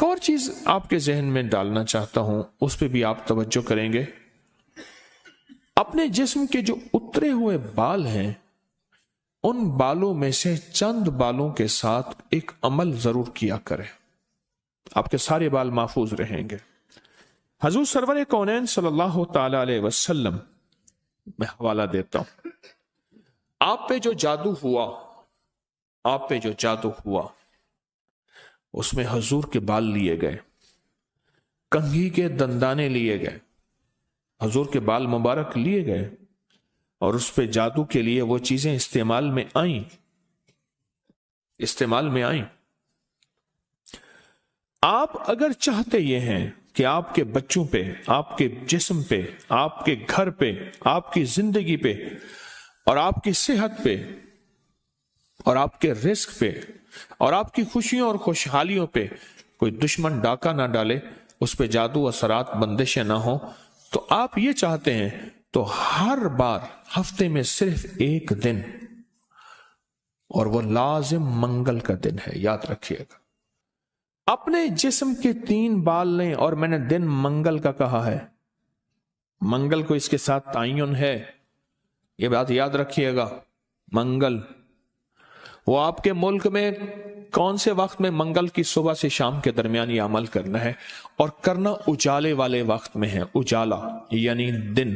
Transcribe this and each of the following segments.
اور چیز آپ کے ذہن میں ڈالنا چاہتا ہوں، اس پہ بھی آپ توجہ کریں گے۔ اپنے جسم کے جو اترے ہوئے بال ہیں، ان بالوں میں سے چند بالوں کے ساتھ ایک عمل ضرور کیا کریں، آپ کے سارے بال محفوظ رہیں گے۔ حضور سرور کونین صلی اللہ تعالی علیہ وسلم، میں حوالہ دیتا ہوں، آپ پہ جو جادو ہوا اس میں حضور کے بال لیے گئے، کنگھی کے دندانے لیے گئے، حضور کے بال مبارک لیے گئے، اور اس پہ جادو کے لیے وہ چیزیں استعمال میں آئیں۔ آپ اگر چاہتے یہ ہیں کہ آپ کے بچوں پہ، آپ کے جسم پہ، آپ کے گھر پہ، آپ کی زندگی پہ، اور آپ کی صحت پہ، اور آپ کے رزق پہ، اور آپ کی خوشیوں اور خوشحالیوں پہ کوئی دشمن ڈاکہ نہ ڈالے، اس پہ جادو اثرات بندشیں نہ ہوں، تو آپ یہ چاہتے ہیں تو ہر بار ہفتے میں صرف ایک دن، اور وہ لازم منگل کا دن ہے، یاد رکھیے گا۔ اپنے جسم کے 3 بال لیں، اور میں نے دن منگل کا کہا ہے، منگل کو اس کے ساتھ تعین ہے، یہ بات یاد رکھیے گا۔ منگل وہ آپ کے ملک میں کون سے وقت میں منگل کی صبح سے شام کے درمیان یہ عمل کرنا ہے، اور کرنا اجالے والے وقت میں ہے۔ اجالا یعنی دن،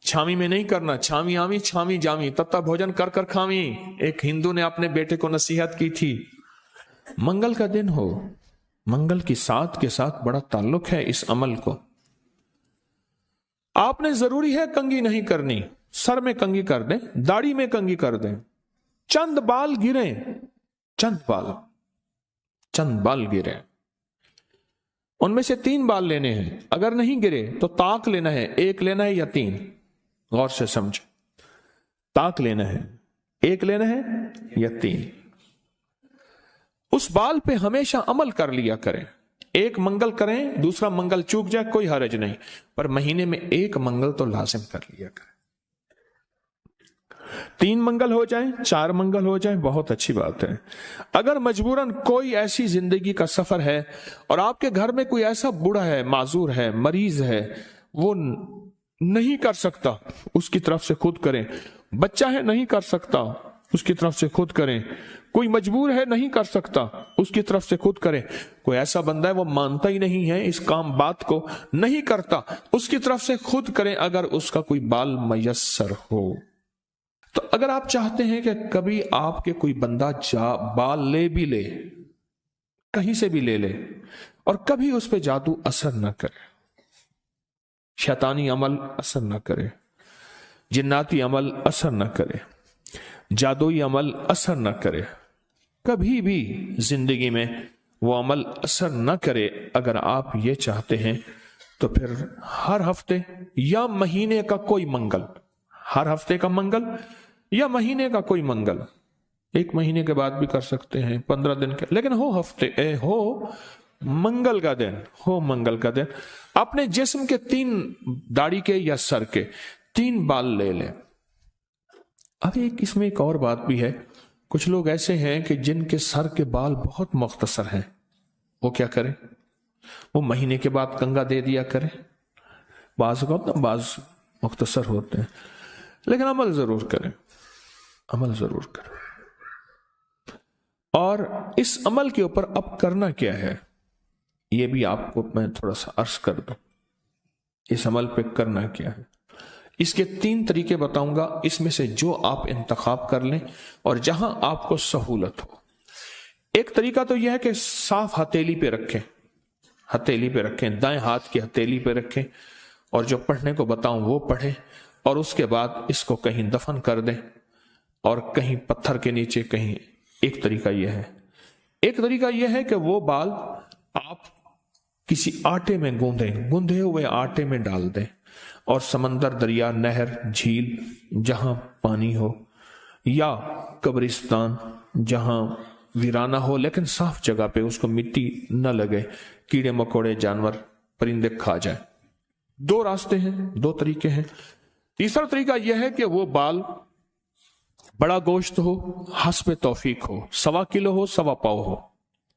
چھامی میں نہیں کرنا، چھامی آمی چھامی جامی، تتا بھوجن کر کر کھامی، ایک ہندو نے اپنے بیٹے کو نصیحت کی تھی۔ منگل کا دن ہو، منگل کی ساتھ کے ساتھ بڑا تعلق ہے اس عمل کو۔ آپ نے ضروری ہے کنگھی نہیں کرنی، سر میں کنگھی کر دیں، داڑھی میں کنگھی کر دیں، چند بال گریں، چند بال گریں، ان میں سے 3 بال لینے ہیں، اگر نہیں گرے تو طاق لینا ہے، 1 لینا ہے یا 3، غور سے سمجھ، طاق لینا ہے، 1 لینا ہے یا 3۔ اس بال پہ ہمیشہ عمل کر لیا کریں، 1 منگل کریں، دوسرا منگل چوک جائے کوئی حرج نہیں، پر مہینے میں 1 منگل تو لازم کر لیا کریں۔ 3 منگل ہو جائیں، 4 منگل ہو جائیں، بہت اچھی بات ہے۔ اگر مجبوراً کوئی ایسی زندگی کا سفر ہے اور آپ کے گھر میں کوئی ایسا بوڑھا ہے، معذور ہے، مریض ہے، وہ نہیں کر سکتا، اس کی طرف سے خود کریں۔ بچہ ہے نہیں کر سکتا، اس کی طرف سے خود کریں۔ کوئی مجبور ہے نہیں کر سکتا، اس کی طرف سے خود کریں۔ کوئی ایسا بندہ ہے وہ مانتا ہی نہیں ہے اس بات کو، نہیں کرتا، اس کی طرف سے خود کریں اگر اس کا کوئی بال میسر ہو۔ تو اگر آپ چاہتے ہیں کہ کبھی آپ کے کوئی بندہ بال لے بھی لے، کہیں سے بھی لے لے، اور کبھی اس پہ جادو اثر نہ کرے، شیطانی عمل اثر نہ کرے، جناتی عمل اثر نہ کرے، جادوئی عمل اثر نہ کرے، کبھی بھی زندگی میں وہ عمل اثر نہ کرے، اگر آپ یہ چاہتے ہیں تو پھر ہر ہفتے یا مہینے کا کوئی منگل، ہر ہفتے کا منگل یا مہینے کا کوئی منگل، 1 مہینے کے بعد بھی کر سکتے ہیں، 15 دن کے، لیکن ہو منگل کا دن، ہو منگل کا دن، اپنے جسم کے 3 داڑھی کے یا سر کے 3 بال لے لیں۔ اب اس میں ایک اور بات بھی ہے، کچھ لوگ ایسے ہیں کہ جن کے سر کے بال بہت مختصر ہیں، وہ کیا کریں؟ وہ مہینے کے بعد کنگا دے دیا کریں۔ بعض مختصر ہوتے ہیں، لیکن عمل ضرور کریں، عمل ضرور کریں۔ اور اس عمل کے اوپر اب کرنا کیا ہے، یہ بھی آپ کو میں تھوڑا سا عرض کر دوں، اس عمل پہ کرنا کیا ہے۔ اس کے 3 طریقے بتاؤں گا، اس میں سے جو آپ انتخاب کر لیں اور جہاں آپ کو سہولت ہو۔ ایک طریقہ تو یہ ہے کہ صاف ہتھیلی پہ رکھیں، ہتھیلی پہ رکھیں، دائیں ہاتھ کی ہتھیلی پہ رکھیں، اور جو پڑھنے کو بتاؤں وہ پڑھیں، اور اس کے بعد اس کو کہیں دفن کر دیں، اور کہیں پتھر کے نیچے کہیں۔ ایک طریقہ یہ ہے۔ ایک طریقہ یہ ہے کہ وہ بال آپ کسی آٹے میں گوندھے ہوئے آٹے میں ڈال دیں، اور سمندر، دریا، نہر، جھیل جہاں پانی ہو، یا قبرستان جہاں ویرانہ ہو لیکن صاف جگہ پہ، اس کو مٹی نہ لگے، کیڑے مکوڑے، جانور، پرندے کھا جائیں۔ 2 راستے ہیں، 2 طریقے ہیں۔ تیسرا طریقہ یہ ہے کہ وہ بال بڑا گوشت ہو، حسب توفیق ہو، 1.25 کلو ہو، 1.25 پاؤ ہو،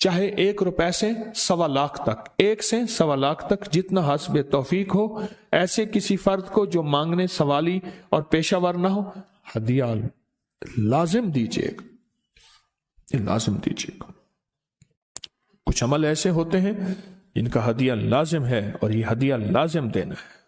چاہے 1 روپے سے 1.25 لاکھ تک، 1 سے 1.25 لاکھ تک، جتنا حسب توفیق ہو، ایسے کسی فرد کو جو مانگنے سوالی اور پیشہ ور نہ ہو، ہدیہ لازم دیجیے گا، یہ لازم دیجیے گا۔ کچھ عمل ایسے ہوتے ہیں جن کا ہدیہ لازم ہے، اور یہ ہدیہ لازم دینا ہے۔